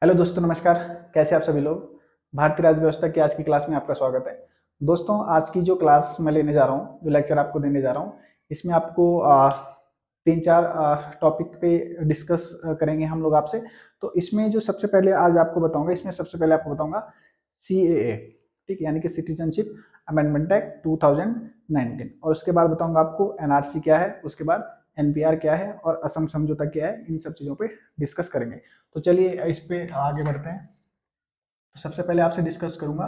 Hello दोस्तों, नमस्कार। कैसे आप सभी लोग। भारतीय राज्य व्यवस्था की आज की क्लास में आपका स्वागत है। दोस्तों, आज की जो क्लास मैं लेने जा रहा हूँ, जो लेक्चर आपको देने जा रहा हूँ, इसमें आपको तीन चार टॉपिक पे डिस्कस करेंगे हम लोग आपसे। तो इसमें जो सबसे पहले आज आपको बताऊंगा, इसमें सबसे पहले आपको बताऊंगा CAA, ठीक है, यानी कि सिटीजनशिप अमेंडमेंट एक्ट 2019। और उसके बाद बताऊंगा आपको NRC क्या है, उसके बाद NPR क्या है और असम समझौता क्या है। इन सब चीज़ों पे डिस्कस करेंगे। तो चलिए इस पे आगे बढ़ते हैं। तो सबसे पहले आपसे डिस्कस करूंगा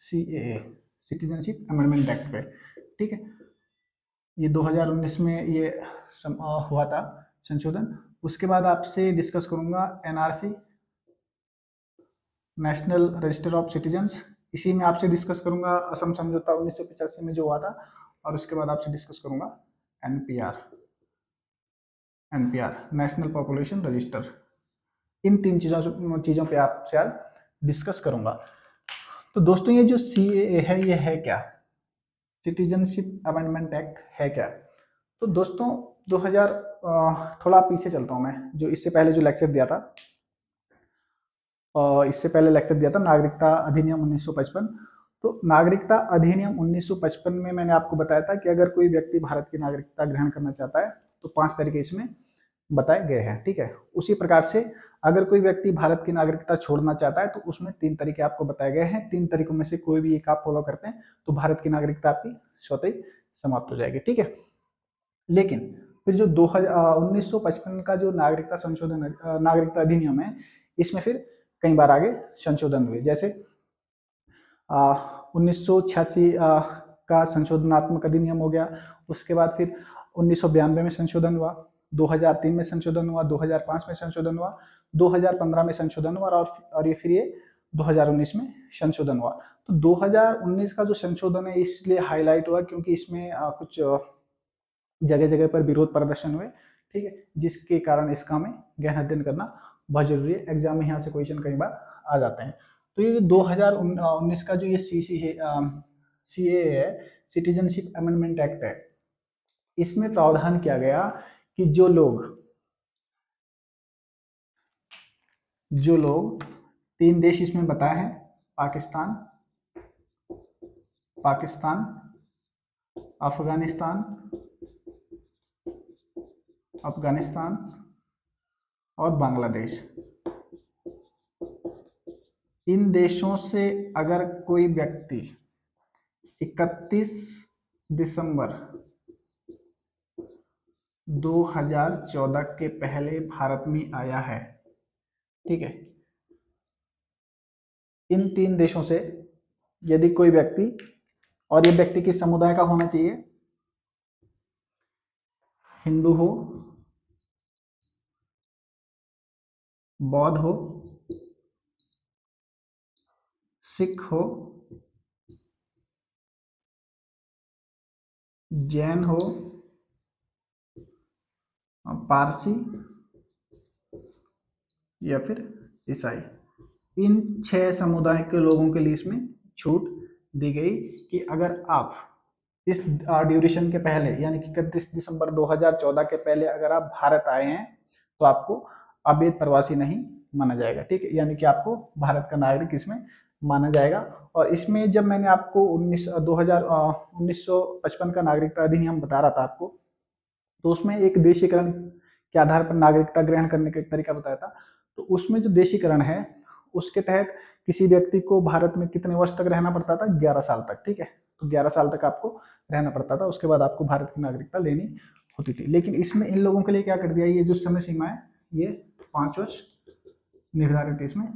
CAA, सिटीजनशिप अमेंडमेंट एक्ट पे। ठीक है, ये 2019 में ये हुआ था संशोधन। उसके बाद आपसे डिस्कस करूंगा NRC, national register of citizens. इसी में आपसे डिस्कस करूंगा असम समझौता 1985 में जो हुआ था। और उसके बाद आपसे डिस्कस करूंगा NPR, नेशनल पॉपुलेशन रजिस्टर। इन तीन चीज़ों पे आपसे आज डिस्कस करूंगा। तो दोस्तों, ये जो CAA है, ये है क्या? सिटीजनशिप अमेंडमेंट एक्ट है क्या? तो दोस्तों, 2000 थोड़ा पीछे चलता हूँ मैं, जो इससे पहले जो लेक्चर दिया था, इससे पहले लेक्चर दिया था नागरिकता अधिनियम 1955। तो नागरिकता अधिनियम 1955 में मैंने आपको बताया था कि अगर कोई व्यक्ति भारत की नागरिकता ग्रहण करना चाहता है तो 5 तरीके इसमें बताए गए हैं। ठीक है, उसी प्रकार से अगर कोई व्यक्ति भारत की नागरिकता छोड़ना चाहता है तो उसमें 3 तरीके आपको बताए गए हैं। 3 तरीकों में से कोई भी एक आप फॉलो करते हैं तो भारत की नागरिकता आपकी स्वतः ही समाप्त हो जाएगी। ठीक है, लेकिन फिर जो 1955 का जो नागरिकता संशोधन नागरिकता अधिनियम है, इसमें फिर कई बार आगे संशोधन हुए। जैसे 1986 का संशोधनात्मक अधिनियम हो गया। उसके बाद फिर 1992 में संशोधन हुआ, 2003 में संशोधन हुआ, 2005 में संशोधन हुआ, 2015 में संशोधन हुआ और ये फिर ये 2019 में संशोधन हुआ। तो 2019 का जो संशोधन है इसलिए हाईलाइट हुआ क्योंकि इसमें कुछ जगह जगह पर विरोध प्रदर्शन हुए। ठीक है, जिसके कारण इसका हमें गहन अध्ययन करना बहुत जरूरी है। एग्जाम में यहाँ से क्वेश्चन कई बार आ जाते हैं। तो ये 2019 का जो ये CAA है, सिटीजनशिप अमेंडमेंट एक्ट है, इसमें प्रावधान किया गया कि जो लोग 3 देश इसमें बताए हैं, पाकिस्तान अफगानिस्तान और बांग्लादेश, इन देशों से अगर कोई व्यक्ति 31 दिसंबर 2014 के पहले भारत में आया है, ठीक है, इन 3 देशों से यदि कोई व्यक्ति, और ये व्यक्ति किस समुदाय का होना चाहिए, हिंदू हो, बौद्ध हो, सिख हो, जैन हो, पारसी या फिर ईसाई, इन 6 समुदाय के लोगों के लिए इसमें छूट दी गई कि अगर आप इस ड्यूरेशन के पहले यानी कि 31 दिसंबर 2014 के पहले अगर आप भारत आए हैं तो आपको अवैध प्रवासी नहीं माना जाएगा। ठीक है, यानी कि आपको भारत का नागरिक इसमें माना जाएगा। और इसमें जब मैंने आपको 1955 का नागरिकता अधिनियम बता रहा था आपको, तो उसमें एक देशीकरण के आधार पर नागरिकता ग्रहण करने का एक तरीका बताया था। तो उसमें जो देशीकरण है उसके तहत किसी व्यक्ति को भारत में कितने वर्ष तक रहना पड़ता था, 11 साल तक। ठीक है, तो 11 साल तक आपको रहना पड़ता था, उसके बाद आपको भारत की नागरिकता लेनी होती थी। लेकिन इसमें इन लोगों के लिए क्या कर दिया, ये जो समय सीमा है ये 5 वर्ष निर्धारित इसमें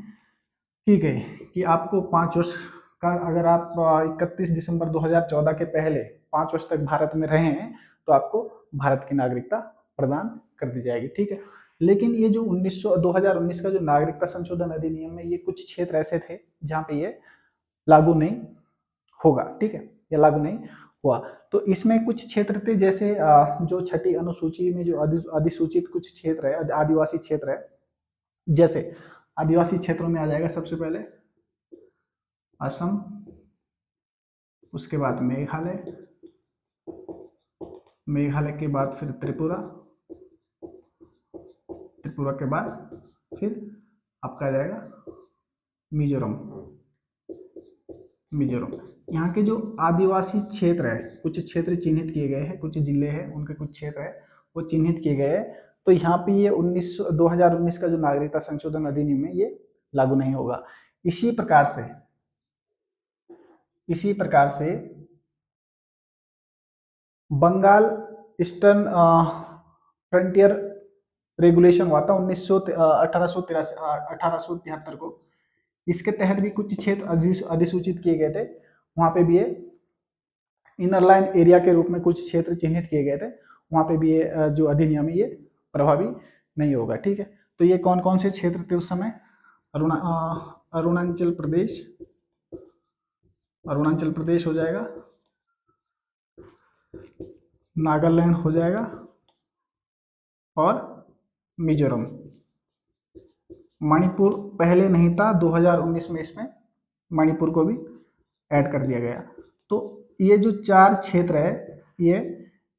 की गई कि आपको 5 वर्ष का, अगर आप 31 दिसंबर 2014 के पहले 5 वर्ष तक भारत में रहे हैं तो आपको भारत की नागरिकता प्रदान कर दी जाएगी। ठीक है, लेकिन ये जो 2019 का जो नागरिकता संशोधन अधिनियम है, ये कुछ क्षेत्र ऐसे थे जहाँ पे ये लागू नहीं होगा। ठीक है, ये लागू नहीं हुआ। तो इसमें कुछ क्षेत्र थे, जैसे जो छठी अनुसूची में जो अधिसूचित कुछ क्षेत्र है, आदिवासी क्षेत्र है, जैसे आदिवासी क्षेत्रों में आ जाएगा सबसे पहले असम, उसके बाद मेघालय के बाद फिर त्रिपुरा के बाद फिर आपका आ जाएगा मिजोरम। मिजोरम यहाँ के जो आदिवासी क्षेत्र है, कुछ क्षेत्र चिन्हित किए गए हैं, कुछ जिले हैं उनके कुछ क्षेत्र है वो चिन्हित किए गए हैं। तो यहाँ पे ये 2019 का जो नागरिकता संशोधन अधिनियम है ये लागू नहीं होगा। इसी प्रकार से बंगाल ईस्टर्न फ्रंटियर रेगुलेशन हुआ था 1873 को। इसके तहत भी कुछ क्षेत्र अधिसूचित किए गए थे, वहां पे भी ये इनर लाइन एरिया के रूप में कुछ क्षेत्र चिन्हित किए गए थे, वहां पे भी ये जो अधिनियम है ये प्रभावी नहीं होगा। ठीक है, तो ये कौन कौन से क्षेत्र थे उस समय? अरुणाचल प्रदेश हो जाएगा, नागालैंड हो जाएगा और मिजोरम। मणिपुर पहले नहीं था, 2019 में इसमें मणिपुर को भी ऐड कर दिया गया। तो ये जो 4 क्षेत्र है ये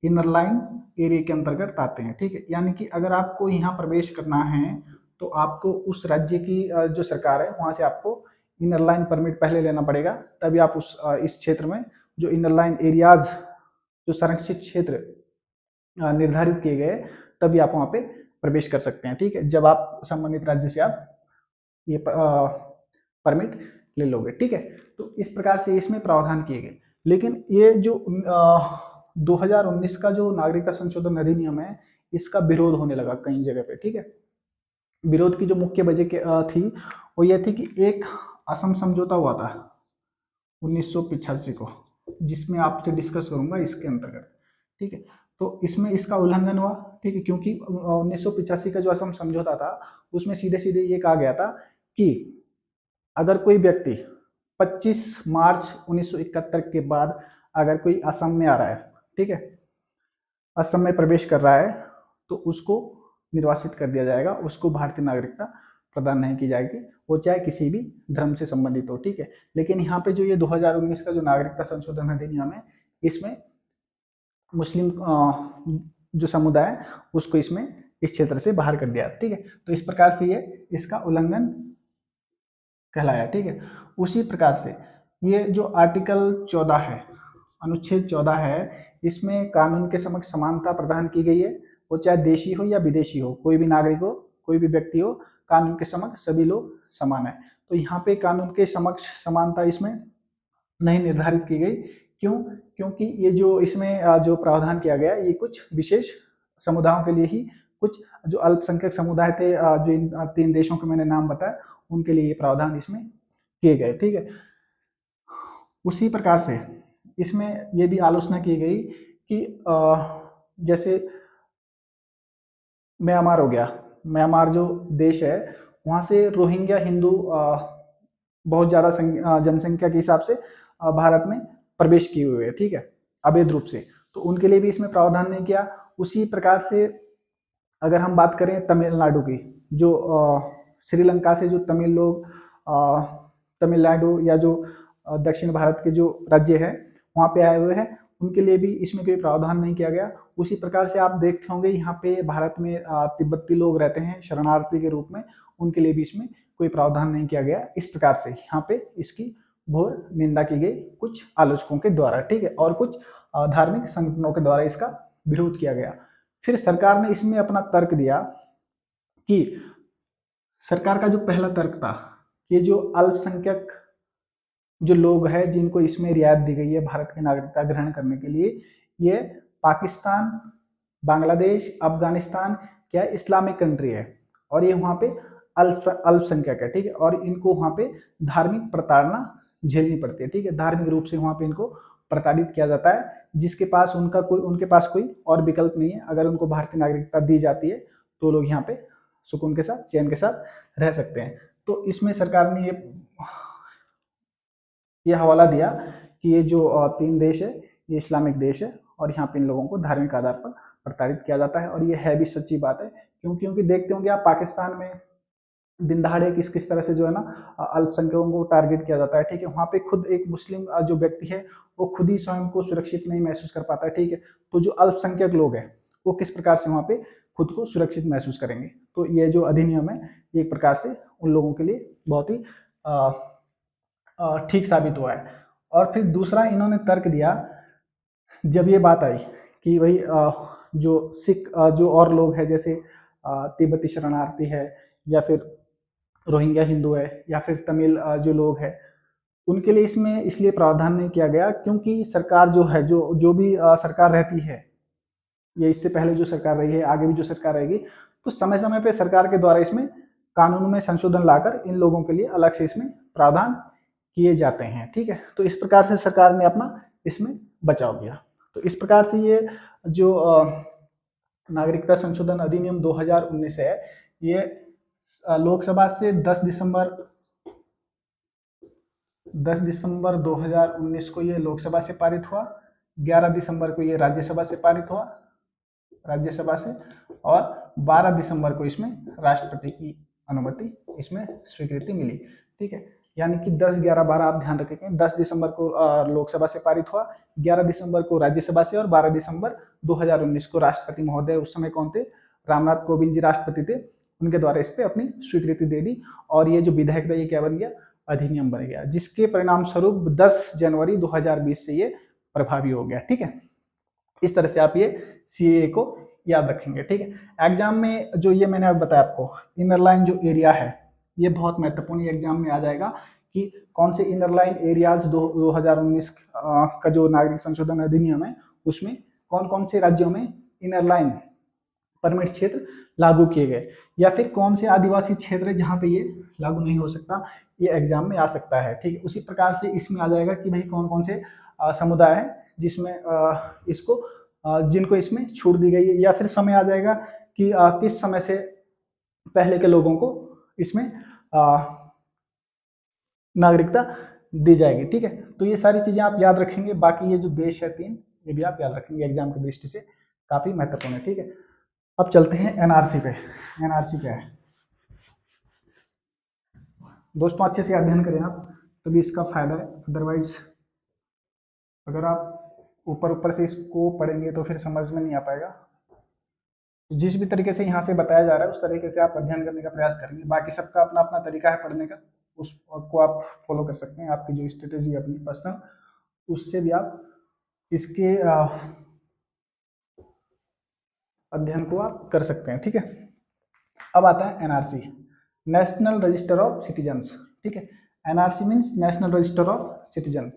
इनर लाइन एरिया के अंतर्गत आते हैं। ठीक है, यानी कि अगर आपको यहाँ प्रवेश करना है तो आपको उस राज्य की जो सरकार है वहाँ से आपको इनर लाइन परमिट पहले लेना पड़ेगा, तभी आप इस क्षेत्र में जो इनर लाइन एरियाज जो संरक्षित क्षेत्र निर्धारित किए गए तभी आप वहाँ पे प्रवेश कर सकते हैं। ठीक है, जब आप संबंधित राज्य से आप ये परमिट ले लोगे। ठीक है, तो इस प्रकार से इसमें प्रावधान किए गए। लेकिन ये जो 2019 का जो नागरिकता संशोधन अधिनियम है इसका विरोध होने लगा कई जगह पे। ठीक है, विरोध की जो मुख्य वजह थी वो ये थी कि एक असम समझौता हुआ था 1985 को, जिसमें आपसे डिस्कस करूंगा इसके अंतर्गत। ठीक है, तो इसमें इसका उल्लंघन हुआ। ठीक है, क्योंकि 1985 का जो असम समझौता था उसमें सीधे सीधे ये कहा गया था कि अगर कोई व्यक्ति 25 मार्च 1971 के बाद अगर कोई असम में आ रहा है, ठीक है, असम में प्रवेश कर रहा है तो उसको निर्वासित कर दिया जाएगा, उसको भारतीय नागरिकता प्रदान नहीं की जाएगी, वो चाहे किसी भी धर्म से संबंधित हो। ठीक है, लेकिन यहाँ पे जो ये 2019 का जो नागरिकता संशोधन अधिनियम है इसमें मुस्लिम जो समुदाय है उसको इसमें इस क्षेत्र से बाहर कर दिया। ठीक है, तो इस प्रकार से ये इसका उल्लंघन कहलाया। ठीक है, उसी प्रकार से ये जो आर्टिकल 14 है, अनुच्छेद 14 है, इसमें कानून के समक्ष समानता प्रदान की गई है, वो चाहे देशी हो या विदेशी हो, कोई भी नागरिक हो, कोई भी व्यक्ति हो, कानून के समक्ष सभी लोग समान है। तो यहाँ पे कानून के समक्ष समानता इसमें नहीं निर्धारित की गई। क्यों? क्योंकि ये जो इसमें जो प्रावधान किया गया ये कुछ विशेष समुदायों के लिए ही, कुछ जो अल्पसंख्यक समुदाय थे जो इन 3 देशों के मैंने नाम बताया उनके लिए ये प्रावधान इसमें किए गए। ठीक है, उसी प्रकार से इसमें ये भी आलोचना की गई कि जैसे म्यांमार हो गया, म्यांमार जो देश है वहाँ से रोहिंग्या हिंदू बहुत ज़्यादा जनसंख्या के हिसाब से भारत में प्रवेश किए हुए हैं। ठीक है, अवैध रूप से, तो उनके लिए भी इसमें प्रावधान नहीं किया। उसी प्रकार से अगर हम बात करें तमिलनाडु की, जो श्रीलंका से जो तमिल लोग तमिलनाडु या जो दक्षिण भारत के जो राज्य है वहाँ पे आए हुए हैं, उनके लिए भी इसमें कोई प्रावधान नहीं किया गया। उसी प्रकार से आप देखते होंगे यहाँ पे भारत में तिब्बती लोग रहते हैं शरणार्थी के रूप में, उनके लिए भी इसमें कोई प्रावधान नहीं किया गया। इस प्रकार से यहाँ पे इसकी घोर निंदा की गई कुछ आलोचकों के द्वारा। ठीक है, और कुछ धार्मिक संगठनों के द्वारा इसका विरोध किया गया। फिर सरकार ने इसमें अपना तर्क दिया कि सरकार का जो पहला तर्क था कि जो अल्पसंख्यक जो लोग हैं जिनको इसमें रियायत दी गई है भारत की नागरिकता ग्रहण करने के लिए, ये पाकिस्तान, बांग्लादेश, अफगानिस्तान क्या इस्लामिक कंट्री है और ये वहाँ पे अल्पसंख्यक है। ठीक है, और इनको वहाँ पे धार्मिक प्रताड़ना झेलनी पड़ती है। ठीक है, धार्मिक रूप से वहाँ पे इनको प्रताड़ित किया जाता है, जिसके पास उनके पास कोई और विकल्प नहीं है। अगर उनको भारतीय नागरिकता दी जाती है तो लोग यहाँ पे सुकून के साथ, चैन के साथ रह सकते हैं। तो इसमें सरकार ने ये हवाला दिया कि ये जो 3 देश है ये इस्लामिक देश है और यहाँ पे इन लोगों को धार्मिक आधार पर प्रताड़ित किया जाता है। और ये है भी सच्ची बात है, क्योंकि देखते होंगे आप पाकिस्तान में दिन दहाड़े किस किस तरह से जो है ना अल्पसंख्यकों को टारगेट किया जाता है। ठीक है, वहाँ पे खुद एक मुस्लिम जो व्यक्ति है वो खुद ही स्वयं को सुरक्षित नहीं महसूस कर पाता है। ठीक है, तो जो अल्पसंख्यक लोग हैं वो किस प्रकार से वहाँ पे खुद को सुरक्षित महसूस करेंगे। तो ये जो अधिनियम है एक प्रकार से उन लोगों के लिए बहुत ही ठीक साबित हुआ है। और फिर दूसरा इन्होंने तर्क दिया, जब ये बात आई कि भाई जो सिख जो और लोग हैं, जैसे तिब्बती शरणार्थी है, या फिर रोहिंग्या हिंदू है, या फिर तमिल जो लोग हैं, उनके लिए इसमें इसलिए प्रावधान नहीं किया गया क्योंकि सरकार जो है, जो जो भी सरकार रहती है, या इससे पहले जो सरकार रही है, आगे भी जो सरकार रहेगी, तो समय समय पे सरकार के द्वारा इसमें कानून में संशोधन लाकर इन लोगों के लिए अलग से इसमें प्रावधान किए जाते हैं। ठीक है, तो इस प्रकार से सरकार ने अपना इसमें बचाव किया। तो इस प्रकार से ये जो नागरिकता संशोधन अधिनियम 2019 है, ये लोकसभा से 10 दिसंबर 2019 को ये लोकसभा से पारित हुआ, 11 दिसंबर को ये राज्यसभा से पारित हुआ, राज्यसभा से, और 12 दिसंबर को इसमें राष्ट्रपति की अनुमति, इसमें स्वीकृति मिली। ठीक है, यानी कि 10, 11, 12 आप ध्यान रखेंगे, 10 दिसंबर को लोकसभा से पारित हुआ, 11 दिसंबर को राज्यसभा से, और 12 दिसंबर 2019 को राष्ट्रपति महोदय, उस समय कौन थे, रामनाथ कोविंद जी राष्ट्रपति थे, उनके द्वारा इस पर अपनी स्वीकृति दे दी। और ये जो विधेयक था ये क्या बन गया, अधिनियम बन गया, जिसके परिणाम स्वरूप 10 जनवरी 2020 से ये प्रभावी हो गया। ठीक है, इस तरह से आप ये सीएए को याद रखेंगे। ठीक है, एग्जाम में जो ये मैंने अब बताया आपको, इनर लाइन जो एरिया है, ये बहुत महत्वपूर्ण एग्जाम में आ जाएगा कि कौन से इनर लाइन एरियाज 2019 का जो नागरिक संशोधन अधिनियम है, उसमें कौन कौन से राज्यों में इनर लाइन परमिट क्षेत्र लागू किए गए, या फिर कौन से आदिवासी क्षेत्र है जहाँ पे ये लागू नहीं हो सकता, ये एग्जाम में आ सकता है। ठीक है, उसी प्रकार से इसमें आ जाएगा कि भाई कौन कौन से समुदाय है जिसमें इसको जिनको इसमें छूट दी गई है, या फिर समय आ जाएगा कि किस समय से पहले के लोगों को इसमें नागरिकता दी जाएगी। ठीक है, तो ये सारी चीजें आप याद रखेंगे। बाकी ये जो देश है 3, ये भी आप याद रखेंगे, एग्जाम की दृष्टि से काफी महत्वपूर्ण है। ठीक है, अब चलते हैं एनआरसी पे। एनआरसी क्या है दोस्तों, अच्छे से अध्ययन करें आप, तभी इसका फायदा है। अदरवाइज अगर आप ऊपर ऊपर से इसको पढ़ेंगे तो फिर समझ में नहीं आ पाएगा। जिस भी तरीके से यहाँ से बताया जा रहा है उस तरीके से आप अध्ययन करने का प्रयास करेंगे। बाकी सबका अपना अपना तरीका है पढ़ने का, उसको आप फॉलो कर सकते हैं। आपकी जो स्ट्रेटेजी है अपनी पर्सनल, उससे भी आप इसके अध्ययन को आप कर सकते हैं। ठीक है, अब आता है NRC, national register of citizens. ठीक है, NRC means national register of citizen,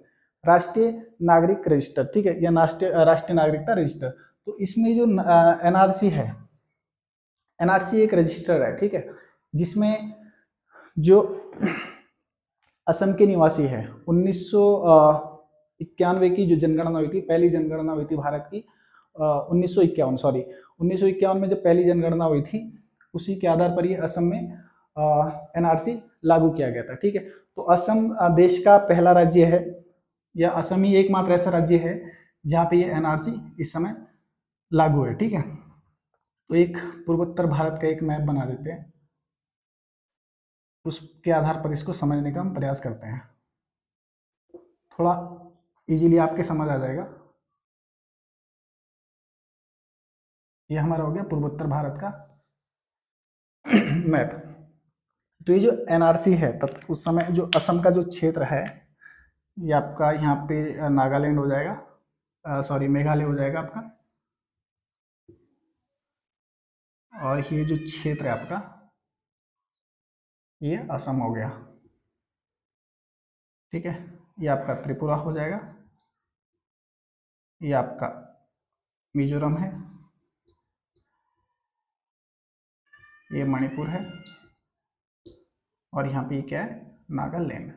राष्ट्रीय नागरिक रजिस्टर। ठीक है, या राष्ट्रीय नागरिकता रजिस्टर। तो इसमें जो एनआरसी है, एनआरसी एक रजिस्टर है। ठीक है, जिसमें जो असम के निवासी है, 1991 की जो जनगणना हुई थी, पहली जनगणना हुई थी भारत की, 1951 में जब पहली जनगणना हुई थी, उसी के आधार पर ये असम में एनआरसी लागू किया गया था। ठीक है, तो असम देश का पहला राज्य है, या असम ही एकमात्र ऐसा राज्य है जहाँ पे ये एनआरसी इस समय लागू है। ठीक है, तो एक पूर्वोत्तर भारत का एक मैप बना देते हैं, उसके आधार पर इसको समझने का हम प्रयास करते हैं, थोड़ा इजीली आपके समझ आ जाएगा। ये हमारा हो गया पूर्वोत्तर भारत का मैप। तो ये जो एनआरसी है, तब उस समय जो असम का जो क्षेत्र है, ये आपका यहाँ पे नागालैंड हो जाएगा, सॉरी मेघालय हो जाएगा आपका, और ये जो क्षेत्र है आपका, ये असम हो गया। ठीक है, ये आपका त्रिपुरा हो जाएगा, ये आपका मिजोरम है, ये मणिपुर है, और यहाँ पे क्या है, नागालैंड,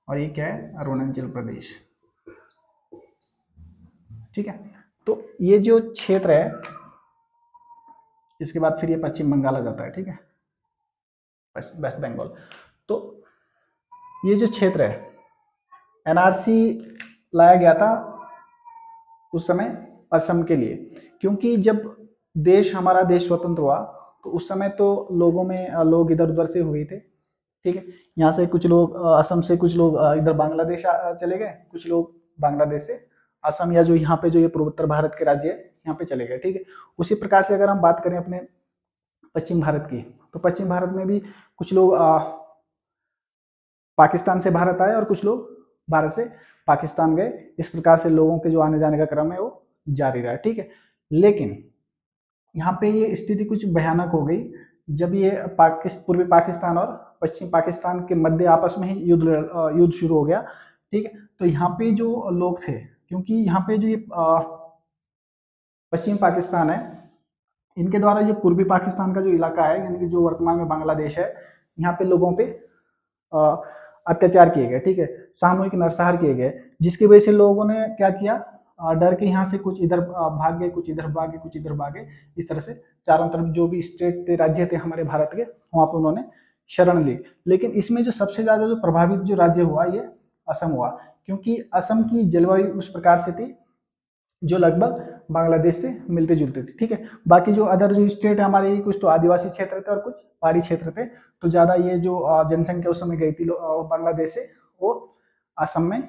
और ये क्या है, अरुणाचल प्रदेश। ठीक है, तो ये जो क्षेत्र है, इसके बाद फिर ये पश्चिम बंगाल आ जाता है। ठीक है, वेस्ट बंगाल। तो ये जो क्षेत्र है, एनआरसी लाया गया था उस समय असम के लिए, क्योंकि जब हमारा देश स्वतंत्र हुआ तो उस समय तो लोग इधर उधर से हुए थे। ठीक है, यहाँ से कुछ लोग असम से, कुछ लोग इधर बांग्लादेश चले गए, कुछ लोग बांग्लादेश से असम, या जो यहाँ पे जो ये पूर्वोत्तर भारत के राज्य है यहाँ पे चले गए। ठीक है, उसी प्रकार से अगर हम बात करें अपने पश्चिम भारत की, तो पश्चिम भारत में भी कुछ लोग पाकिस्तान से भारत आए और कुछ लोग भारत से पाकिस्तान गए। इस प्रकार से लोगों के जो आने जाने का क्रम है वो जारी रहा, ठीक है। लेकिन यहाँ पे ये स्थिति कुछ भयानक हो गई जब ये पूर्वी पाकिस्तान और पश्चिम पाकिस्तान के मध्य आपस में ही युद्ध शुरू हो गया, ठीक है। तो यहाँ पे जो लोग थे, क्योंकि यहाँ पे जो ये पश्चिम पाकिस्तान है, इनके द्वारा ये पूर्वी पाकिस्तान का जो इलाका है, यानी कि जो वर्तमान में बांग्लादेश है, यहाँ पे लोगों पे अत्याचार किए गए, ठीक है, सामूहिक नरसंहार किए गए, जिसकी वजह से लोगों ने क्या किया, डर के यहाँ से कुछ इधर भाग गए, कुछ इधर भागे, कुछ इधर भागे। इस तरह से चारों तरफ जो भी स्टेट थे, राज्य थे हमारे भारत के, वहाँ पर उन्होंने शरण ली। लेकिन इसमें जो सबसे ज्यादा जो प्रभावित जो राज्य हुआ ये असम हुआ, क्योंकि असम की जलवायु उस प्रकार से थी जो लगभग बांग्लादेश से मिलते जुलते थे, ठीक है। बाकी जो अदर जो स्टेट है हमारे, कुछ तो आदिवासी क्षेत्र थे और कुछ पहाड़ी क्षेत्र थे। तो ज्यादा ये जो जनसंख्या उस समय गई थी बांग्लादेश से, वो असम में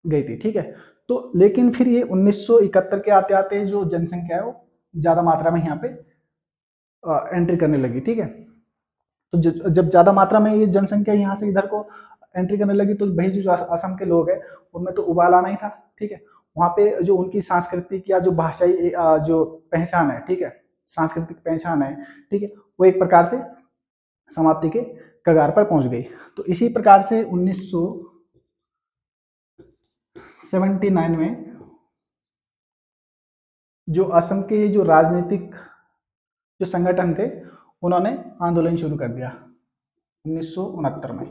गई थी, ठीक है। तो लेकिन फिर ये 1971 के आते आते जो जनसंख्या है वो ज्यादा मात्रा में यहाँ पे एंट्री करने लगी, ठीक है। तो जब ज्यादा मात्रा में ये जनसंख्या यहाँ से इधर को एंट्री करने लगी, तो भाई जो असम के लोग हैं उनमें तो उबाल आना ही था, ठीक है। वहाँ पे जो उनकी सांस्कृतिक या जो भाषाई जो पहचान है, ठीक है, सांस्कृतिक पहचान है, ठीक है, वो एक प्रकार से समाप्ति के कगार पर पहुंच गई। तो इसी प्रकार से 1979 में जो असम के जो राजनीतिक जो संगठन थे, उन्होंने आंदोलन शुरू कर दिया 1969 में,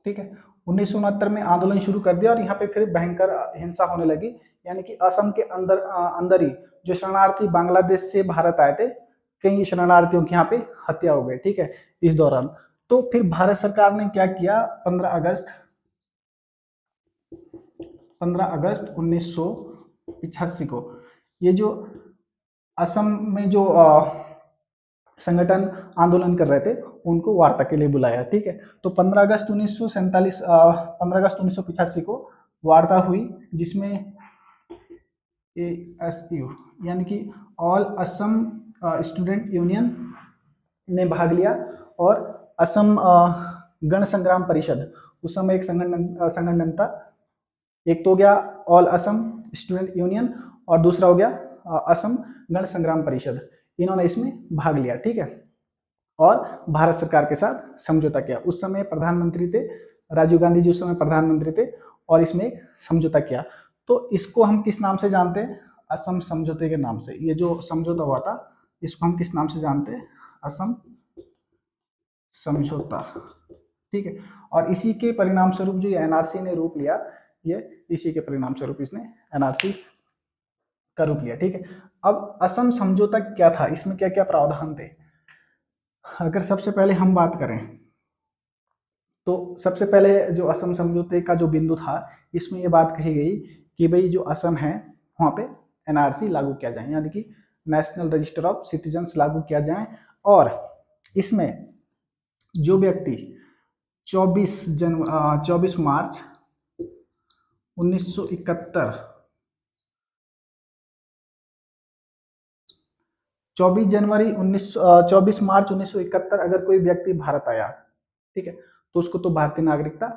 ठीक है। 1969 में आंदोलन शुरू कर दिया और यहाँ पे फिर भयंकर हिंसा होने लगी, यानी कि असम के अंदर ही जो शरणार्थी बांग्लादेश से भारत आए थे, कई शरणार्थियों की यहाँ पे हत्या हो गई, ठीक है, इस दौरान। तो फिर भारत सरकार ने क्या किया, 15 अगस्त 1985 को ये जो असम में जो संगठन आंदोलन कर रहे थे उनको वार्ता के लिए बुलाया, ठीक है। तो 15 अगस्त 1985 को वार्ता हुई, जिसमें ASU यानी कि ऑल असम स्टूडेंट यूनियन ने भाग लिया, और असम गण संग्राम परिषद, उस समय एक संगठन था। एक तो हो गया ऑल असम स्टूडेंट यूनियन और दूसरा हो गया असम गण संग्राम परिषद, इन्होंने इसमें भाग लिया, ठीक है, और भारत सरकार के साथ समझौता किया। उस समय प्रधानमंत्री थे राजीव गांधी जी, उस समय प्रधानमंत्री थे, और इसमें एक समझौता किया। तो इसको हम किस नाम से जानते हैं, असम समझौते के नाम से। ये जो समझौता हुआ था इसको हम किस नाम से जानते हैं, असम समझौता, ठीक है। और इसी के परिणाम स्वरूप जो ये NRC ने रूप लिया, ये इसी के परिणाम स्वरूप इसने NRC का रूप लिया, ठीक है। अब असम समझौता क्या था, इसमें क्या क्या प्रावधान थे, अगर सबसे पहले हम बात करें तो सबसे पहले जो असम समझौते का जो बिंदु था, इसमें ये बात कही गई कि भाई जो असम है वहाँ पे NRC लागू किया जाए, यानी कि नेशनल रजिस्टर ऑफ सिटीजन्स लागू किया जाए। और इसमें जो व्यक्ति 24 मार्च 1971 24 मार्च 1971 अगर कोई व्यक्ति भारत आया, ठीक है, तो उसको तो भारतीय नागरिकता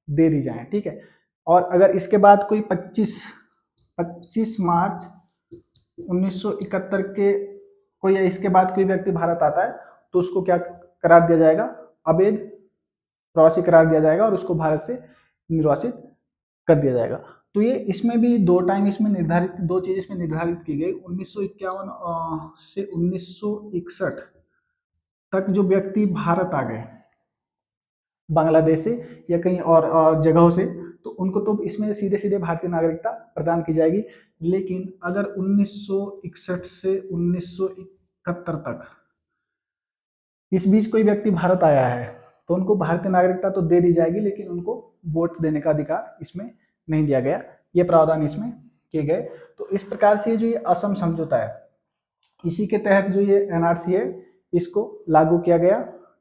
दे दी जाए, ठीक है। और अगर इसके बाद कोई 25 मार्च 1971 के कोई या इसके बाद कोई व्यक्ति भारत आता है, तो उसको क्या करार दिया जाएगा, अवैध प्रवासी करार दिया जाएगा, और उसको भारत से निर्वासित कर दिया जाएगा। तो ये इसमें भी दो चीज इसमें निर्धारित की गई। 1951 से 1961 तक जो व्यक्ति भारत आ गए बांग्लादेश से या कहीं और जगहों से, तो उनको तो इसमें सीधे सीधे भारतीय नागरिकता प्रदान की जाएगी। लेकिन अगर 1961 से 1971 तक इस बीच कोई व्यक्ति भारत आया है, तो उनको भारतीय नागरिकता तो दे दी जाएगी, लेकिन उनको वोट देने का अधिकार इसमें नहीं दिया गया। ये प्रावधान इसमें किए गए। तो इस प्रकार से जो ये असम समझौता है, इसी के तहत जो ये NRC है इसको लागू किया गया,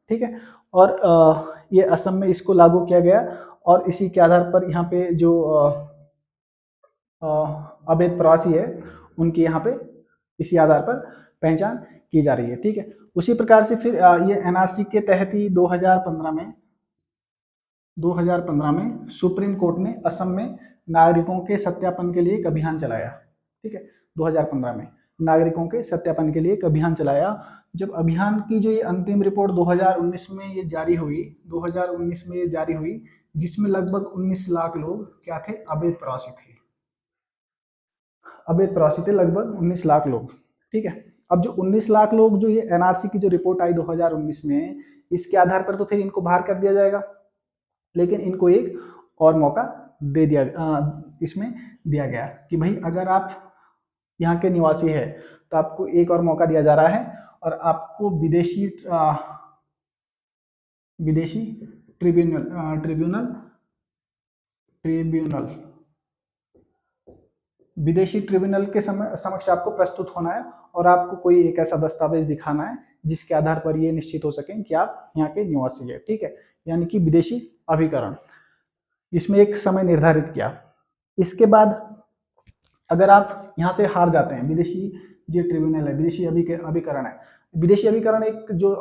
ठीक है। और ये असम में इसको लागू किया गया, और इसी के आधार पर यहाँ पे जो अवैध प्रवासी है उनकी यहाँ पे इसी आधार पर पहचान की जा रही है। ठीक है, उसी प्रकार से फिर ये एनआरसी के तहत ही 2015 में सुप्रीम कोर्ट ने असम में नागरिकों के सत्यापन के लिए एक अभियान चलाया। ठीक है, 2015 में नागरिकों के सत्यापन के लिए एक अभियान चलाया। जब अभियान की जो ये अंतिम रिपोर्ट 2019 में ये जारी हुई, 2019 में ये जारी हुई, जिसमें लगभग 19 लाख लोग क्या थे, अवैध प्रवासी थे। अवैध प्रवासी थे लगभग 19 लाख लोग। ठीक है, अब जो 19 लाख लोग, जो ये एनआरसी की जो रिपोर्ट आई 2019 में, इसके आधार पर तो फिर इनको बाहर कर दिया जाएगा, लेकिन इनको एक और मौका दे दिया, इसमें दिया गया कि भाई अगर आप यहाँ के निवासी है तो आपको एक और मौका दिया जा रहा है और आपको विदेशी विदेशी ट्रिब्यूनल के समक्ष आपको प्रस्तुत होना है और आपको कोई एक ऐसा दस्तावेज दिखाना है जिसके आधार पर ये निश्चित हो सके कि आप यहाँ के निवासी है। ठीक है, यानी कि विदेशी अभिकरण, इसमें एक समय निर्धारित किया। इसके बाद अगर आप यहाँ से हार जाते हैं, विदेशी जो ट्रिब्यूनल है, विदेशी अभिकरण है, विदेशी अभिकरण एक जो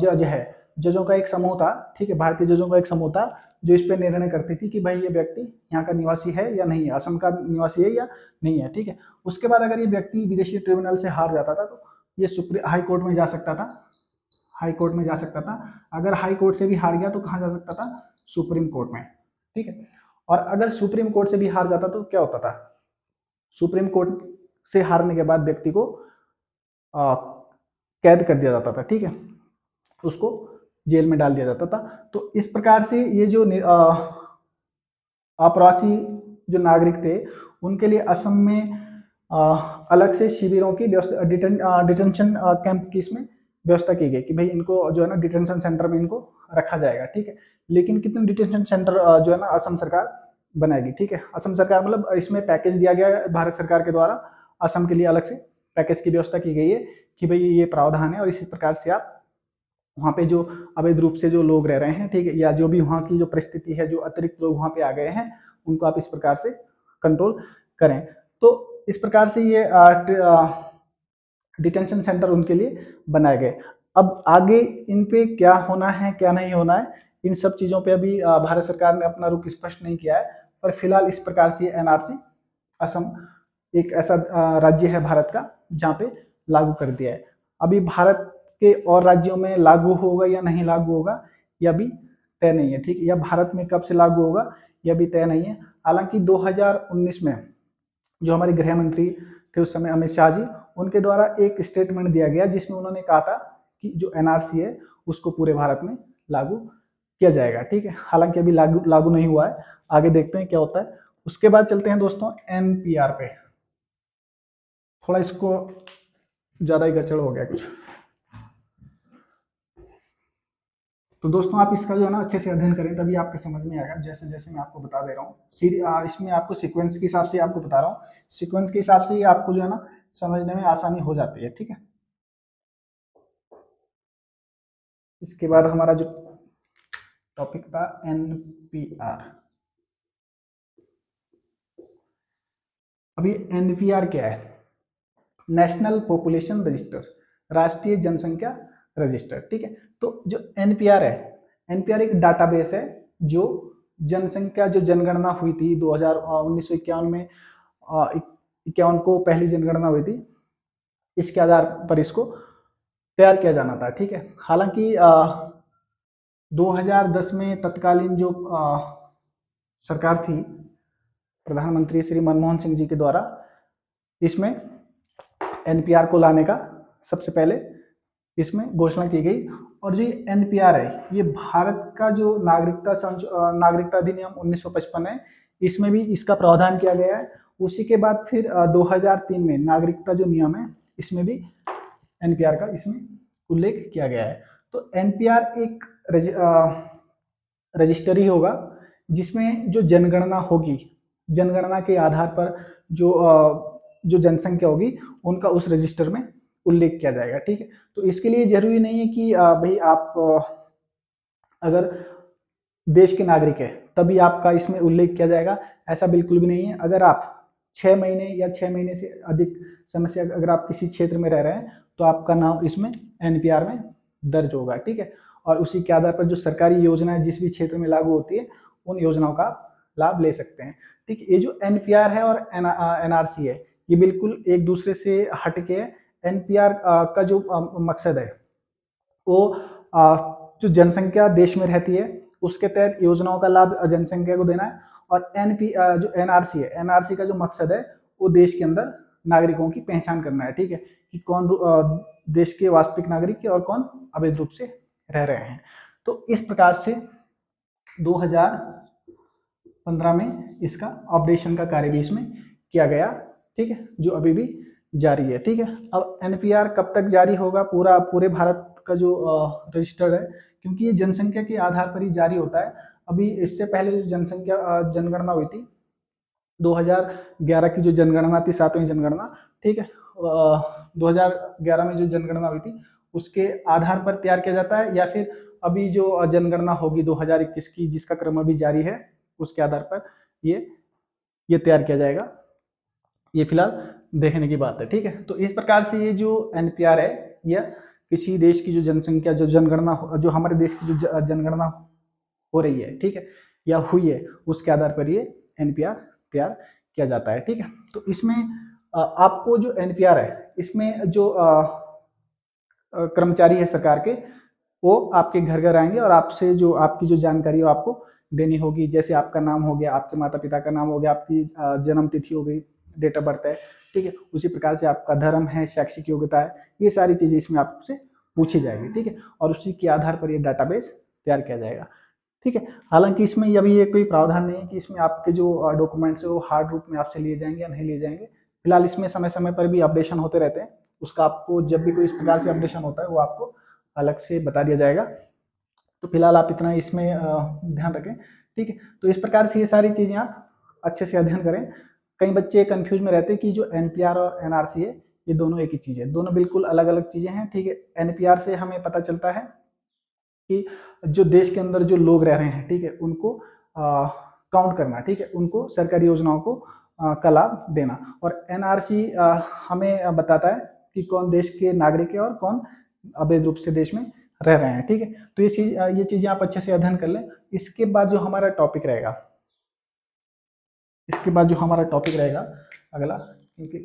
जज है, जजों का एक समूह था। ठीक है, भारतीय जजों का एक समूह था जो इस पर निर्णय करती थी कि भाई ये व्यक्ति यहाँ का निवासी है या नहीं है, असम का निवासी है या नहीं है। ठीक है, उसके बाद अगर ये व्यक्ति विदेशी ट्रिब्यूनल से हार जाता था तो ये हाई कोर्ट में जा सकता था, हाई कोर्ट में जा सकता था। अगर हाई कोर्ट से भी हार गया तो कहाँ जा सकता था, सुप्रीम कोर्ट में। ठीक है, और अगर सुप्रीम कोर्ट से भी हार जाता तो क्या होता था, सुप्रीम कोर्ट से हारने के बाद व्यक्ति को कैद कर दिया जाता था। ठीक है, उसको जेल में डाल दिया जाता था। तो इस प्रकार से ये जो अप्रवासी जो नागरिक थे उनके लिए असम में अलग से शिविरों की व्यवस्था, डिटेंशन कैंप की इसमें व्यवस्था की गई कि भाई इनको जो है ना डिटेंशन सेंटर में इनको रखा जाएगा। ठीक है, लेकिन कितने डिटेंशन सेंटर जो है ना असम सरकार बनाएगी। ठीक है, असम सरकार मतलब इसमें पैकेज दिया गया है भारत सरकार के द्वारा, असम के लिए अलग से पैकेज की व्यवस्था की गई है कि भाई ये प्रावधान है और इसी प्रकार से आप वहाँ पे जो अवैध रूप से जो लोग रह रहे हैं, ठीक है, या जो भी वहाँ की जो परिस्थिति है, जो अतिरिक्त लोग वहाँ पे आ गए हैं, उनको आप इस प्रकार से कंट्रोल करें। तो इस प्रकार से ये डिटेंशन सेंटर उनके लिए बनाए गए। अब आगे इन पे क्या होना है क्या नहीं होना है, इन सब चीज़ों पे अभी भारत सरकार ने अपना रुख स्पष्ट नहीं किया है, पर फिलहाल इस प्रकार से एनआरसी असम एक ऐसा राज्य है भारत का जहाँ पे लागू कर दिया है। अभी भारत के और राज्यों में लागू होगा या नहीं लागू होगा यह भी तय नहीं है। ठीक है, या भारत में कब से लागू होगा यह भी तय नहीं है। हालांकि 2019 में जो हमारे गृह मंत्री थे उस समय, अमित शाह जी, उनके द्वारा एक स्टेटमेंट दिया गया जिसमें उन्होंने कहा था कि जो एनआरसी है उसको पूरे भारत में लागू किया जाएगा। ठीक है, हालांकि अभी लागू नहीं हुआ है, आगे देखते हैं क्या होता है। उसके बाद चलते हैं दोस्तों एनपीआर पे। थोड़ा इसको ज़्यादा ही गड़चड़ हो गया कुछ, तो दोस्तों आप इसका जो है ना अच्छे से अध्ययन करें, तभी आपके समझ में आएगा। जैसे जैसे मैं आपको बता दे रहा हूँ, इसमें आपको सीक्वेंस के हिसाब से आपको बता रहा हूँ, सीक्वेंस के हिसाब से ही आपको जो है ना समझने में आसानी हो जाती है। ठीक है, इसके बाद हमारा जो टॉपिक था एनपीआर। अभी एनपीआर क्या है, नेशनल पॉपुलेशन रजिस्टर, राष्ट्रीय जनसंख्या रजिस्टर। ठीक है, तो जो एनपीआर है, एनपीआर एक डाटाबेस है जो जनसंख्या, जो जनगणना हुई थी 1951 में, 51 को पहली जनगणना हुई थी, इसके आधार पर इसको तैयार किया जाना था। ठीक है, हालांकि 2010 में तत्कालीन जो सरकार थी, प्रधानमंत्री श्री मनमोहन सिंह जी के द्वारा इसमें एनपीआर को लाने का सबसे पहले इसमें घोषणा की गई। और जो एनपीआर है ये भारत का जो नागरिकता अधिनियम 1955 है, इसमें भी इसका प्रावधान किया गया है। उसी के बाद फिर 2003 में नागरिकता जो नियम है इसमें भी एनपीआर का इसमें उल्लेख किया गया है। तो एनपीआर एक रजिस्ट्री होगा जिसमें जो जनगणना होगी, जनगणना के आधार पर जो जनसंख्या होगी उनका उस रजिस्टर में उल्लेख किया जाएगा। ठीक है, तो इसके लिए जरूरी नहीं है कि भाई आप अगर देश के नागरिक है तभी आपका इसमें उल्लेख किया जाएगा, ऐसा बिल्कुल भी नहीं है। अगर आप 6 महीने या 6 महीने से अधिक समय से अगर आप किसी क्षेत्र में रह रहे हैं तो आपका नाम इसमें एनपीआर में दर्ज होगा, ठीक है। और उसी के आधार पर जो सरकारी योजनाएं जिस भी क्षेत्र में लागू होती है उन योजनाओं का लाभ ले सकते हैं, ठीक है। ये जो एनपीआर है और एनआरसी है ये बिल्कुल एक दूसरे से हटके है। एनपीआर का जो मकसद है वो जो जनसंख्या देश में रहती है उसके तहत योजनाओं का लाभ जनसंख्या को देना है। और जो एनआरसी है, एनआरसी का जो मकसद है वो देश के अंदर नागरिकों की पहचान करना है, ठीक है, कि कौन देश के वास्तविक नागरिक है और कौन अवैध रूप से रह रहे हैं। तो इस प्रकार से 2015 में इसका अपडेशन का कार्य भी इसमें किया गया, ठीक है, जो अभी भी जारी है, ठीक है। अब एनपीआर कब तक जारी होगा, पूरे भारत का जो रजिस्टर्ड है, क्योंकि ये जनसंख्या के आधार पर ही जारी होता है। अभी इससे पहले जो जनगणना हुई थी 2011 की जो जनगणना थी, 7वीं जनगणना, ठीक है, 2011 में जो जनगणना हुई थी उसके आधार पर तैयार किया जाता है, या फिर अभी जो जनगणना होगी 2021 की जिसका क्रम अभी जारी है उसके आधार पर ये तैयार किया जाएगा। ये फिलहाल देखने की बात है, ठीक है। तो इस प्रकार से ये जो एनपीआर है यह किसी देश की जो जनसंख्या जो जनगणना जो हमारे देश की जो जनगणना हो रही है, ठीक है, या हुई है उसके आधार पर ये एनपीआर तैयार किया जाता है, ठीक है। तो इसमें आपको जो एनपीआर है इसमें जो कर्मचारी है सरकार के वो आपके घर घर आएंगे और आपसे जो आपकी जो जानकारी है आपको देनी होगी। जैसे आपका नाम हो गया, आपके माता पिता का नाम हो गया, आपकी जन्म तिथि हो गई, डेट ऑफ बर्थ है, ठीक है। उसी प्रकार से आपका धर्म है, शैक्षिक योग्यता है, ये सारी चीजें इसमें आपसे पूछी जाएगी, ठीक है। और उसी के आधार पर ये डाटाबेस तैयार किया जाएगा, ठीक है। हालांकि इसमें अभी ये कोई प्रावधान नहीं है कि इसमें आपके जो डॉक्यूमेंट्स है वो हार्ड रूप में आपसे लिए जाएंगे या नहीं लिए जाएंगे। फिलहाल इसमें समय समय पर भी अपडेशन होते रहते हैं, उसका आपको जब भी कोई इस प्रकार से अपडेशन होता है वो आपको अलग से बता दिया जाएगा। तो फिलहाल आप इतना इसमें ध्यान रखें, ठीक है। तो इस प्रकार से ये सारी चीज़ें आप अच्छे से अध्ययन करें। कई बच्चे कंफ्यूज में रहते हैं कि जो एनपीआर और एनआरसी है ये दोनों एक ही चीज़ है, दोनों बिल्कुल अलग अलग चीज़ें हैं, ठीक है। एनपीआर से हमें पता चलता है कि जो देश के अंदर जो लोग रह रहे हैं, ठीक है, उनको काउंट करना, ठीक है, उनको सरकारी योजनाओं को का लाभ देना। और एनआरसी हमें बताता है कि कौन देश के नागरिक है और कौन अवैध रूप से देश में रह रहे हैं, ठीक है। तो ये चीजें आप अच्छे से अध्ययन कर लें। इसके बाद जो हमारा टॉपिक रहेगा अगला, क्योंकि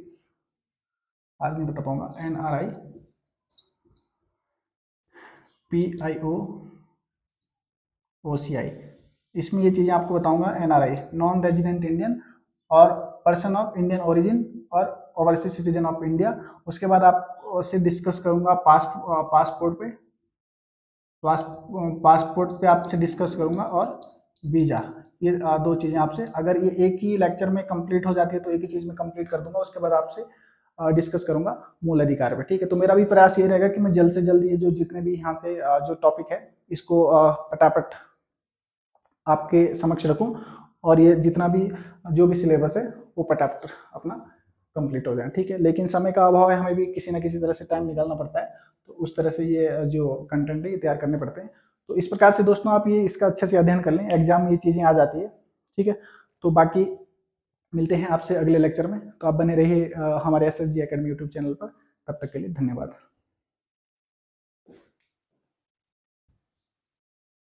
आज नहीं बता पाऊंगा, एनआरआई PIO OCI, इसमें ये चीज़ें आपको बताऊंगा। एनआरआई नॉन रेजिडेंट इंडियन और पर्सन ऑफ इंडियन ओरिजिन और ओवरसीज सिटीजन ऑफ इंडिया। उसके बाद आपसे डिस्कस करूंगा पासपोर्ट पे आपसे डिस्कस करूंगा, और वीज़ा। ये दो चीज़ें आपसे, अगर ये एक ही लेक्चर में कंप्लीट हो जाती है तो एक ही चीज़ में कंप्लीट कर दूंगा। उसके बाद आपसे डिस्कस करूंगा मूल अधिकार पे, ठीक है। तो मेरा भी प्रयास ये रहेगा कि मैं जल्द से जल्द ये जो जितने भी यहाँ से जो टॉपिक है इसको फटाफट आपके समक्ष रखूं, और ये जितना भी जो भी सिलेबस है वो फटाफट अपना कंप्लीट हो जाए, ठीक है। लेकिन समय का अभाव है, हमें भी किसी ना किसी तरह से टाइम निकालना पड़ता है, तो उस तरह से ये जो कंटेंट है ये तैयार करने पड़ते हैं। तो इस प्रकार से दोस्तों आप ये इसका अच्छे से अध्ययन कर लें, एग्जाम में ये चीज़ें आ जाती है, ठीक है। तो बाकी मिलते हैं आपसे अगले लेक्चर में। तो आप बने रहिए हमारे SSG एकेडमी यूट्यूब चैनल पर। तब तक के लिए धन्यवाद।